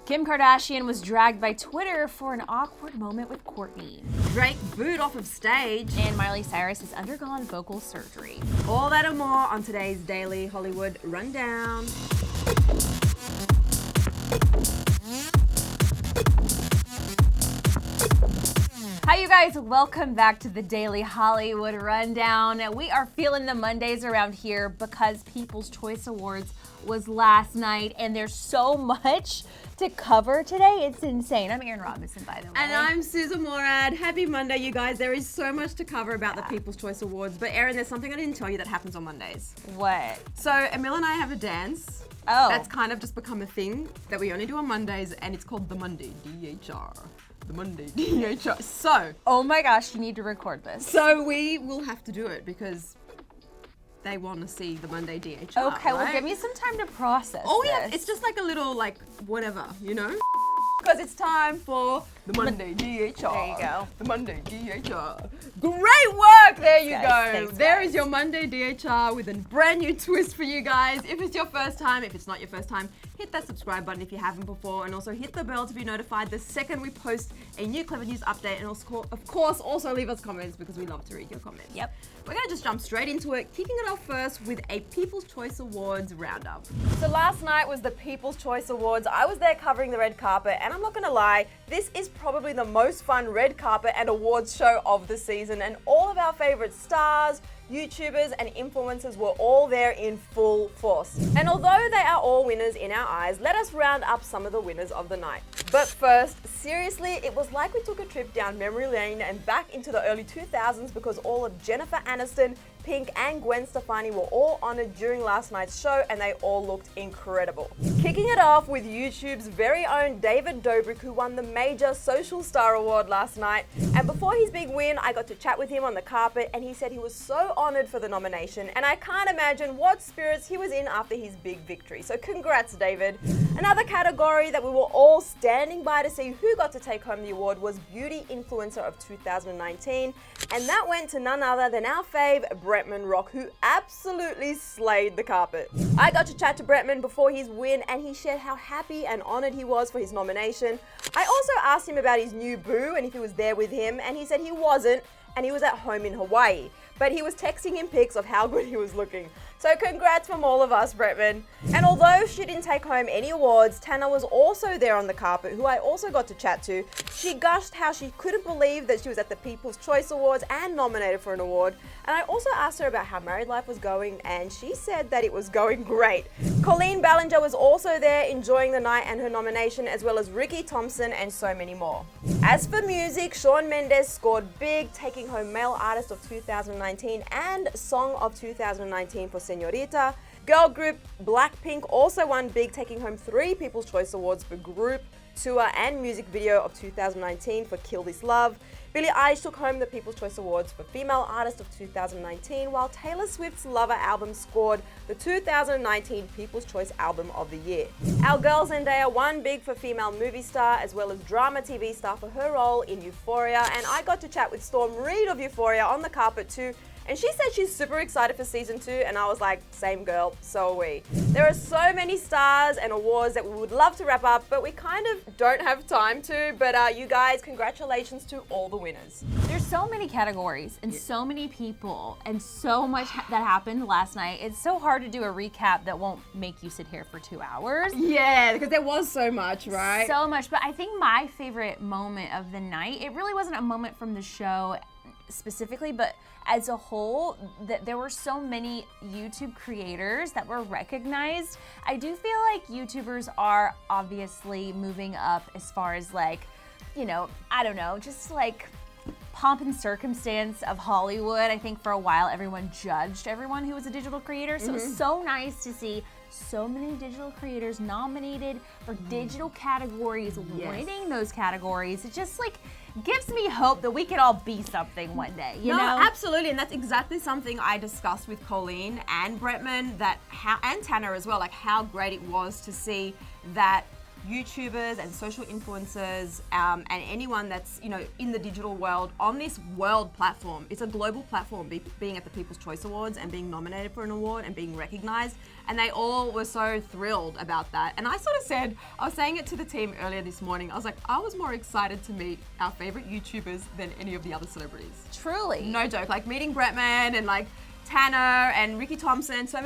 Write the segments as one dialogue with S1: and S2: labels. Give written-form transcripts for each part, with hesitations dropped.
S1: Kim Kardashian was dragged by Twitter for an awkward moment with Kourtney.
S2: Drake booed off of stage.
S1: And Miley Cyrus has undergone vocal surgery.
S2: All that and more on today's Daily Hollywood Rundown.
S1: Hi you guys, welcome back to the Daily Hollywood Rundown. We are feeling the Mondays around here because People's Choice Awards was last night and there's so much to cover today. It's insane. I'm Erin Robinson, by the way.
S2: And I'm Sussan Morad. Happy Monday, you guys. There is so much to cover about the People's Choice Awards. But Erin, there's something I didn't tell you that happens on Mondays.
S1: What?
S2: So Emile and I have a dance.
S1: Oh.
S2: That's kind of just become a thing that we only do on Mondays, and it's called the Monday DHR. The Monday DHR. So.
S1: Oh my gosh, you need to record this.
S2: So we will have to do it because they want to see the Monday DHR.
S1: Okay, well
S2: right?
S1: give me some time to process
S2: yeah,
S1: this.
S2: it's just like a little, like, whatever, you know? Because it's time for the Monday DHR.
S1: There you go.
S2: The Monday DHR. Great work! There you go.
S1: Thanks,
S2: There
S1: guys.
S2: is your Monday DHR with a brand new twist for you guys. If it's your first time, if it's not your first time, hit that subscribe button if you haven't before, and also hit the bell to be notified the second we post a new Clevver News update, and also, of course, also leave us comments because we love to read your comments.
S1: Yep.
S2: We're gonna just jump straight into it, kicking it off first with a People's Choice Awards roundup.
S3: So last night was the People's Choice Awards. I was there covering the red carpet, and I'm not gonna lie, this is probably the most fun red carpet and awards show of the season, and all of our favorite stars, YouTubers and influencers were all there in full force. And although they are all winners in our eyes, let us round up some of the winners of the night. But first, seriously, it was like we took a trip down memory lane and back into the early 2000s because all of Jennifer Aniston, Pink and Gwen Stefani were all honored during last night's show, and they all looked incredible. Kicking it off with YouTube's very own David Dobrik, who won the major Social Star Award last night. And before his big win, I got to chat with him on the carpet, and he said he was so honored for the nomination, and I can't imagine what spirits he was in after his big victory. So congrats, David. Another category that we were all standing by to see who got to take home the award was Beauty Influencer of 2019, and that went to none other than our fave, Bretman Rock, who absolutely slayed the carpet. I got to chat to Bretman before his win, and he shared how happy and honored he was for his nomination. I also asked him about his new boo and if he was there with him, and he said he wasn't, and he was at home in Hawaii. But he was texting him pics of how good he was looking. So congrats from all of us, Bretman. And although she didn't take home any awards, Tana was also there on the carpet, who I also got to chat to. She gushed how she couldn't believe that she was at the People's Choice Awards and nominated for an award. And I also asked her about how married life was going, and she said that it was going great. Colleen Ballinger was also there enjoying the night and her nomination, as well as Ricky Thompson and so many more. As for music, Shawn Mendes scored big, taking home Male Artist of 2019 and Song of 2019 for Señorita. Girl group Blackpink also won big, taking home 3 People's Choice Awards for Group, Tour and Music Video of 2019 for Kill This Love. Billie Eilish took home the People's Choice Awards for Female Artist of 2019, while Taylor Swift's Lover album scored the 2019 People's Choice Album of the Year. Our girl Zendaya won big for Female Movie Star as well as Drama TV Star for her role in Euphoria, and I got to chat with Storm Reid of Euphoria on the carpet too. And she said she's super excited for season 2, and I was like, same girl, so are we. There are so many stars and awards that we would love to wrap up, but we kind of don't have time to. But you guys, congratulations to all the winners.
S1: There's so many categories and so many people and so much that happened last night. It's so hard to do a recap that won't make you sit here for 2 hours.
S2: Yeah, because there was so much, right?
S1: So much, but I think my favorite moment of the night, it really wasn't a moment from the show specifically, but as a whole, that there were so many YouTube creators that were recognized. I do feel like YouTubers are obviously moving up as far as like, you know, I don't know, just like pomp and circumstance of Hollywood. I think for a while everyone judged everyone who was a digital creator, so it's so nice to see so many digital creators nominated for digital categories, winning those categories. It just like gives me hope that we can all be something one day, you know?
S2: Absolutely, and that's exactly something I discussed with Colleen and Bretman, and Tanner as well, like how great it was to see that YouTubers and social influencers and anyone that's, you know, in the digital world on this world platform. It's a global platform, being at the People's Choice Awards and being nominated for an award and being recognized. And they all were so thrilled about that. And I sort of said, I was saying it to the team earlier this morning, I was like, I was more excited to meet our favorite YouTubers than any of the other celebrities.
S1: Truly.
S2: No joke, like meeting Bretman and like Tanner and Ricky Thompson, so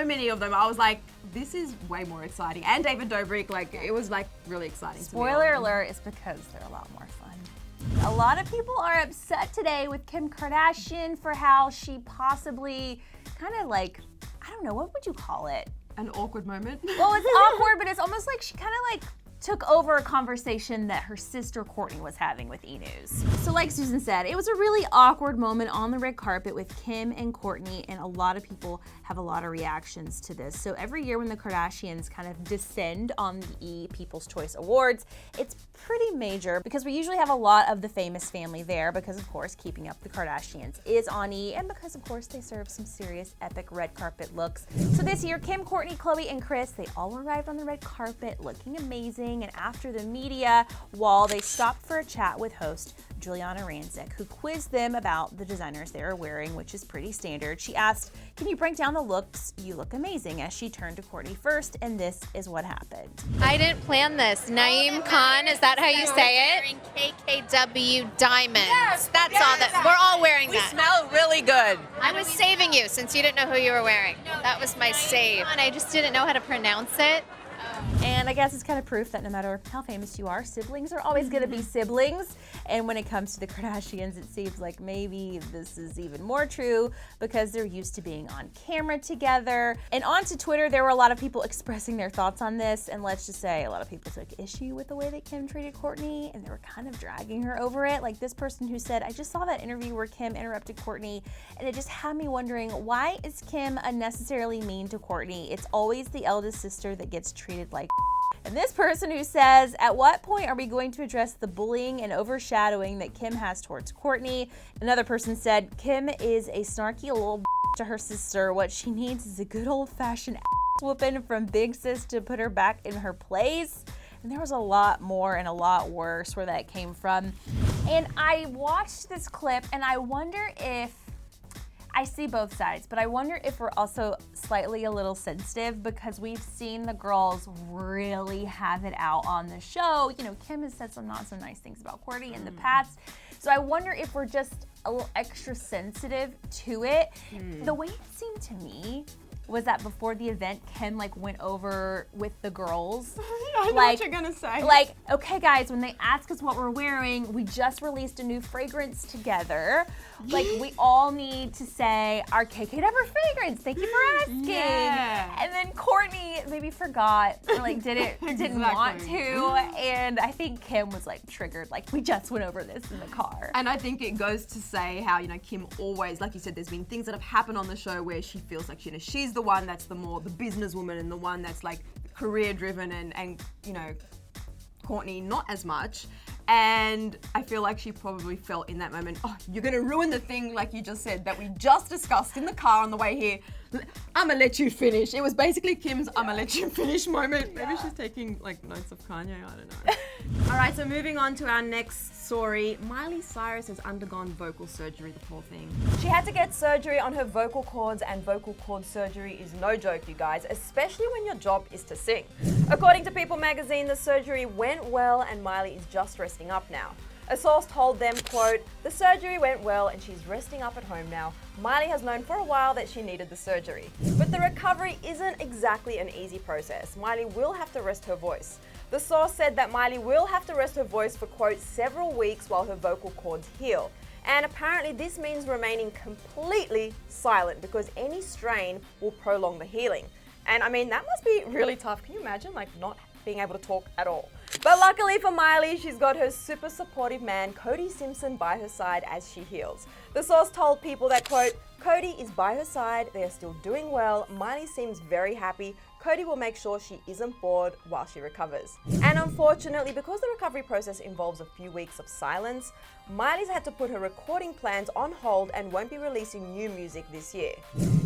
S2: many of them. I was like, this is way more exciting. And David Dobrik, like it was like really exciting.
S1: Spoiler alert, it's because they're a lot more fun. A lot of people are upset today with Kim Kardashian for how she possibly kind of like, I don't know, what would you call it?
S2: An awkward moment.
S1: Well, it's awkward, but it's almost like she kind of like took over a conversation that her sister Kourtney was having with E! News. So like Sussan said, it was a really awkward moment on the red carpet with Kim and Kourtney, and a lot of people have a lot of reactions to this. So every year when the Kardashians kind of descend on the People's Choice Awards, it's pretty major because we usually have a lot of the famous family there because of course Keeping Up the Kardashians is on E! And because of course they serve some serious epic red carpet looks. So this year, Kim, Kourtney, Khloe, and Kris, they all arrived on the red carpet looking amazing. And after the media wall, they stopped for a chat with host Juliana Rancic, who quizzed them about the designers they were wearing, which is pretty standard. She asked, "Can you break down the looks? You look amazing," as she turned to Kourtney first, and this is what happened.
S4: I didn't plan this. Naeem Khan, is that how you say it? KKW Diamonds. Yes, that's all that. We're all wearing that.
S5: We smell really good.
S4: I was saving you since you didn't know who you were wearing. That was my save. I just didn't know how to pronounce it.
S1: And I guess it's kind of proof that no matter how famous you are, siblings are always going to be siblings. And when it comes to the Kardashians, it seems like maybe this is even more true because they're used to being on camera together. And onto Twitter, there were a lot of people expressing their thoughts on this. And let's just say a lot of people took issue with the way that Kim treated Kourtney, and they were kind of dragging her over it. Like this person who said, "I just saw that interview where Kim interrupted Kourtney, and it just had me wondering, why is Kim unnecessarily mean to Kourtney? It's always the eldest sister that gets treated like." And this person who says, "At what point are we going to address the bullying and overshadowing that Kim has towards Kourtney?" Another person said, "Kim is a snarky little to her sister. What she needs is a good old-fashioned whooping from Big Sis to put her back in her place." And there was a lot more and a lot worse where that came from. And I watched this clip and I wonder if, I see both sides, but I wonder if we're also slightly a little sensitive because we've seen the girls really have it out on the show. You know, Kim has said some not so nice things about Kourtney in the past. So I wonder if we're just a little extra sensitive to it. The way it seemed to me was that before the event, Kim like went over with the girls.
S2: I know what you're gonna say.
S1: Like, okay guys, when they ask us what we're wearing, we just released a new fragrance together. Like, we all need to say our KKW fragrance. Thank you for asking.
S2: Yeah.
S1: And then Kourtney maybe forgot or like didn't want
S2: Exactly.
S1: to. And I think Kim was like triggered, like we just went over this in the car.
S2: And I think it goes to say how, you know, Kim always, like you said, there's been things that have happened on the show where she feels like, you know, she's the one that's the businesswoman and the one that's like career driven and you know, Kourtney not as much. And I feel like she probably felt in that moment, oh, you're gonna ruin the thing, like you just said, that we just discussed in the car on the way here. I'ma let you finish. It was basically Kim's I'ma let you finish moment. Maybe she's taking like notes of Kanye, I don't know. All right, so moving on to our next story. Miley Cyrus has undergone vocal surgery, the poor thing.
S3: She had to get surgery on her vocal cords, and vocal cord surgery is no joke, you guys, especially when your job is to sing. According to People magazine, the surgery went well and Miley is just resting up now. A source told them, quote, "The surgery went well and she's resting up at home now. Miley has known for a while that she needed the surgery." But the recovery isn't exactly an easy process. Miley will have to rest her voice. The source said that Miley will have to rest her voice for, quote, "several weeks while her vocal cords heal." And apparently this means remaining completely silent because any strain will prolong the healing. And I mean, that must be really tough. Can you imagine like not being able to talk at all? But luckily for Miley, she's got her super supportive man, Cody Simpson, by her side as she heals. The source told People that, quote, "Cody is by her side, they are still doing well, Miley seems very happy, Cody will make sure she isn't bored while she recovers. And unfortunately, because the recovery process involves a few weeks of silence, Miley's had to put her recording plans on hold and won't be releasing new music this year.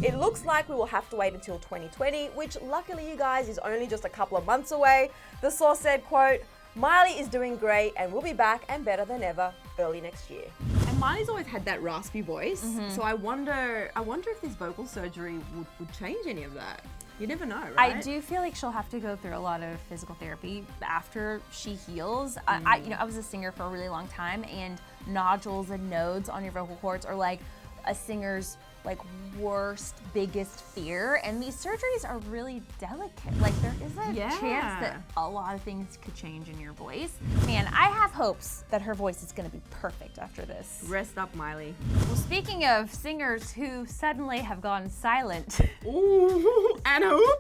S3: It looks like we will have to wait until 2020, which luckily you guys is only just a couple of months away. The source said, quote, Miley is doing great and will be back and better than ever early next year.
S2: And Miley's always had that raspy voice, so I wonder if this vocal surgery would change any of that. You never know, right?
S1: I do feel like she'll have to go through a lot of physical therapy after she heals. I was a singer for a really long time, and nodules and nodes on your vocal cords are like a singer's worst, biggest fear. And these surgeries are really delicate. Like there is a chance that a lot of things could change in your voice. Man, I have hopes that her voice is gonna be perfect after this.
S2: Rest up, Miley.
S1: Well, speaking of singers who suddenly have gone silent.
S2: Ooh, and who?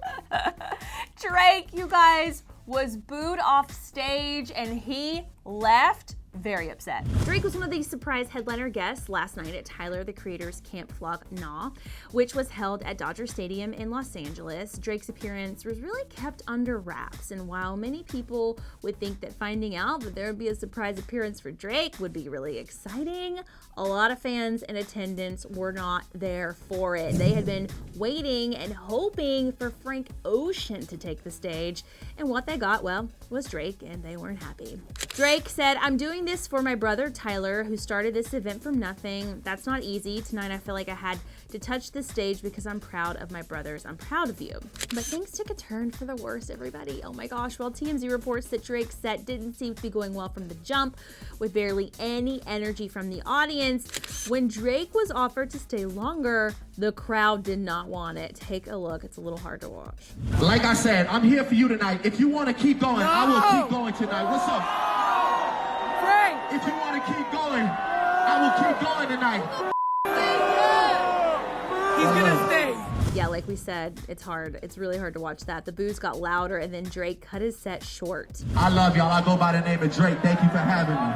S1: Drake, you guys, was booed off stage and he left very upset. Drake was one of the surprise headliner guests last night at Tyler, the Creator's Camp Vlog Nah, which was held at Dodger Stadium in Los Angeles. Drake's appearance was really kept under wraps, and while many people would think that finding out that there would be a surprise appearance for Drake would be really exciting, a lot of fans in attendance were not there for it. They had been waiting and hoping for Frank Ocean to take the stage, and what they got, well, was Drake, and they weren't happy. Drake said, "I'm doing this for my brother Tyler, who started this event from nothing. That's not easy. Tonight I feel like I had to touch the stage because I'm proud of my brothers. I'm proud of you." But things took a turn for the worse, everybody. Oh my gosh. Well, TMZ reports that Drake's set didn't seem to be going well from the jump, with barely any energy from the audience. When Drake was offered to stay longer, the crowd did not want it. Take a look. It's a little hard to watch.
S5: Like I said, I'm here for you tonight. If you want to keep going, I will keep going tonight. What's up? If you want to keep going, I will keep going tonight.
S6: He's gonna stay.
S1: Yeah, like we said, it's hard. It's really hard to watch that. The boos got louder, and then Drake cut his set short.
S5: I love y'all. I go by the name of Drake. Thank you for having me.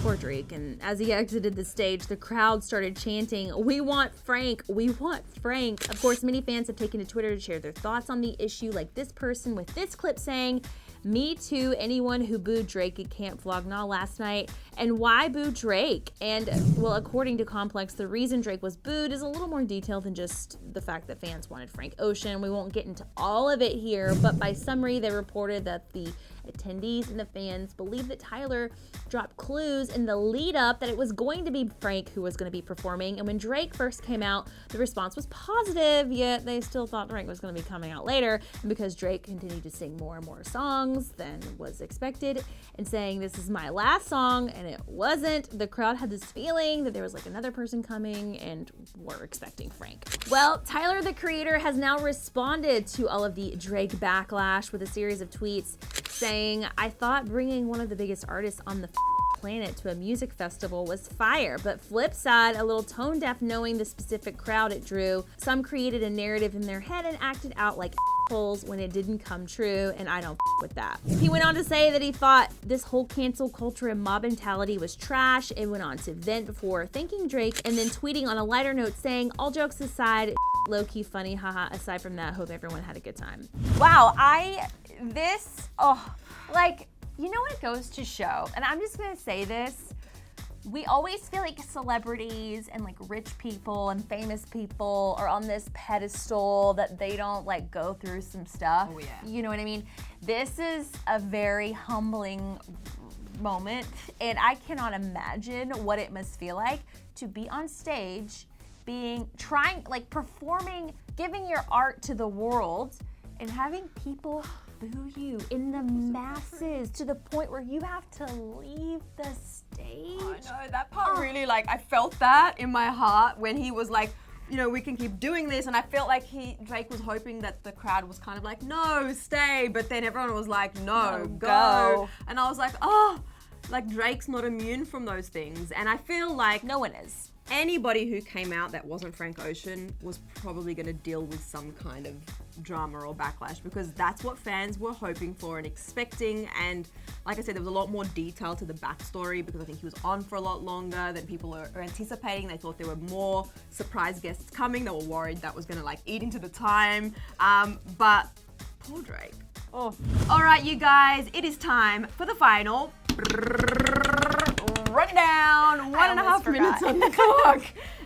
S1: Poor Drake, and as he exited the stage, the crowd started chanting, "We want Frank, we want Frank." Of course, many fans have taken to Twitter to share their thoughts on the issue, like this person with this clip saying, "Me too, anyone who booed Drake at Camp Vlog Nah last night. And why boo Drake?" And well, according to Complex, the reason Drake was booed is a little more detailed than just the fact that fans wanted Frank Ocean. We won't get into all of it here, but by summary, they reported that the attendees and the fans believed that Tyler dropped clues in the lead up that it was going to be Frank who was going to be performing. And when Drake first came out, the response was positive, yet they still thought Frank was going to be coming out later. And because Drake continued to sing more and more songs than was expected and saying, "This is my last song," and it wasn't, the crowd had this feeling that there was like another person coming and were expecting Frank. Well, Tyler, the Creator, has now responded to all of the Drake backlash with a series of tweets saying, "I thought bringing one of the biggest artists on the planet to a music festival was fire, but flip side, a little tone deaf knowing the specific crowd it drew. Some created a narrative in their head and acted out like assholes when it didn't come true, and I don't with that." He went on to say that he thought this whole cancel culture and mob mentality was trash, and went on to vent before thanking Drake, and then tweeting on a lighter note saying, "All jokes aside, low-key funny, haha. Aside from that, hope everyone had a good time." Wow, you know what it goes to show, and I'm just gonna say this, we always feel like celebrities and like rich people and famous people are on this pedestal that they don't like go through some stuff.
S2: Oh, yeah.
S1: You know what I mean? This is a very humbling moment, and I cannot imagine what it must feel like to be on stage, performing, giving your art to the world, and having people boo you in the masses to the point where you have to leave the stage.
S2: I know, that part really, I felt that in my heart when he was like, you know, we can keep doing this, and I felt like Drake was hoping that the crowd was kind of like, no, stay, but then everyone was like, no, go. And I was like, Drake's not immune from those things, and I feel like
S1: no one is.
S2: Anybody who came out that wasn't Frank Ocean was probably going to deal with some kind of drama or backlash, because that's what fans were hoping for and expecting. And like I said, there was a lot more detail to the backstory because I think he was on for a lot longer than people were anticipating. They thought there were more surprise guests coming. They were worried that was going to like eat into the time. But poor Drake.
S3: Oh.
S2: All right, you guys, it is time for the final rundown. 1.5 minutes on the clock.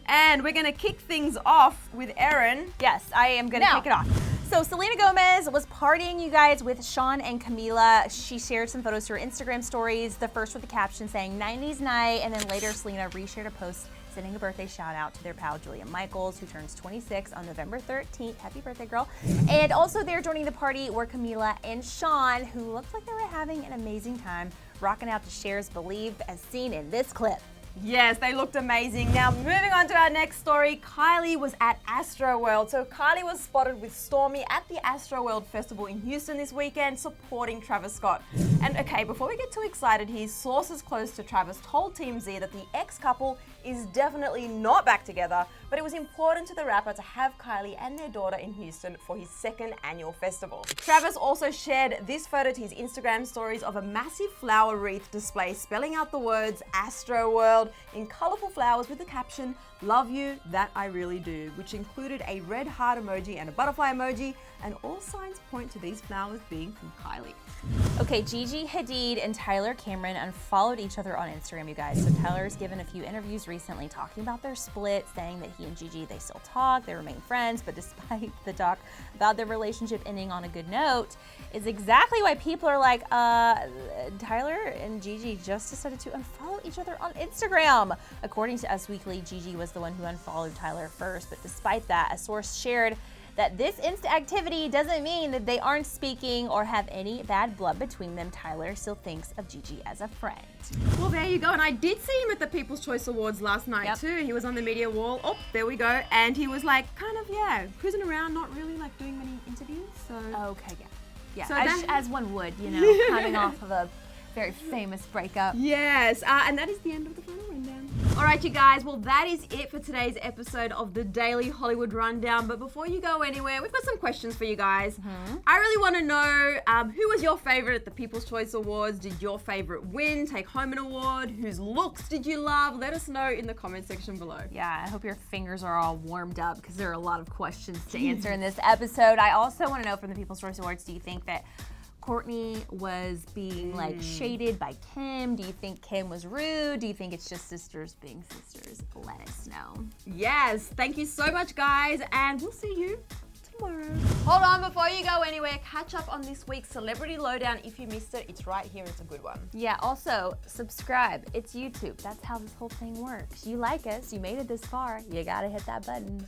S2: And we're going to kick things off with Erin.
S1: Yes, I am going to kick it off. So Selena Gomez was partying, you guys, with Sean and Camila. She shared some photos to her Instagram stories, the first with the caption saying 90s night, and then later Selena reshared a post sending a birthday shout out to their pal Julia Michaels, who turns 26 on November 13th. Happy birthday, girl. And also there joining the party were Camila and Sean, who looked like they were having an amazing time, rocking out to Cher's Believe as seen in this clip.
S2: Yes, they looked amazing. Now, moving on to our next story, Kylie was at Astroworld. So Kylie was spotted with Stormi at the Astroworld Festival in Houston this weekend, supporting Travis Scott. And okay, before we get too excited here, sources close to Travis told TMZ that the ex-couple is definitely not back together, but it was important to the rapper to have Kylie and their daughter in Houston for his second annual festival. Travis also shared this photo to his Instagram stories of a massive flower wreath display spelling out the words Astroworld in colorful flowers with the caption, "Love you, that I really do," which included a red heart emoji and a butterfly emoji, and all signs point to these flowers being from Kylie.
S1: Okay, Gigi Hadid and Tyler Cameron unfollowed each other on Instagram, you guys. So Tyler's given a few interviews recently talking about their split, saying that he and Gigi, they still talk, they remain friends, but despite the talk about their relationship ending on a good note, is exactly why people are like, Tyler and Gigi just decided to unfollow each other on Instagram. According to Us Weekly, Gigi was the one who unfollowed Tyler first, but despite that, a source shared that this Insta activity doesn't mean that they aren't speaking or have any bad blood between them. Tyler still thinks of Gigi as a friend.
S2: Well, there you go. And I did see him at the People's Choice Awards last night too. He was on the media wall. Oh, there we go. And he was like kind of, cruising around, not really like doing many interviews. So
S1: Okay, yeah.
S2: So
S1: as one would, you know, coming off of a very famous breakup.
S2: Yes, and that is the end of the final rundown. All right, you guys, well, that is it for today's episode of the Daily Hollywood Rundown. But before you go anywhere, we've got some questions for you guys. I really want to know who was your favorite at the People's Choice Awards? Did your favorite win, take home an award? Whose looks did you love? Let us know in the comment section below.
S1: Yeah, I hope your fingers are all warmed up because there are a lot of questions to answer in this episode. I also want to know from the People's Choice Awards, do you think that Kourtney was being like shaded by Kim? Do you think Kim was rude? Do you think it's just sisters being sisters? Let us know.
S2: Yes, thank you so much, guys, and we'll see you tomorrow. Hold on, before you go anywhere, catch up on this week's Celebrity Lowdown. If you missed it, it's right here. It's a good one.
S1: Yeah, also subscribe. It's YouTube. That's how this whole thing works. You like us, you made it this far, you gotta hit that button.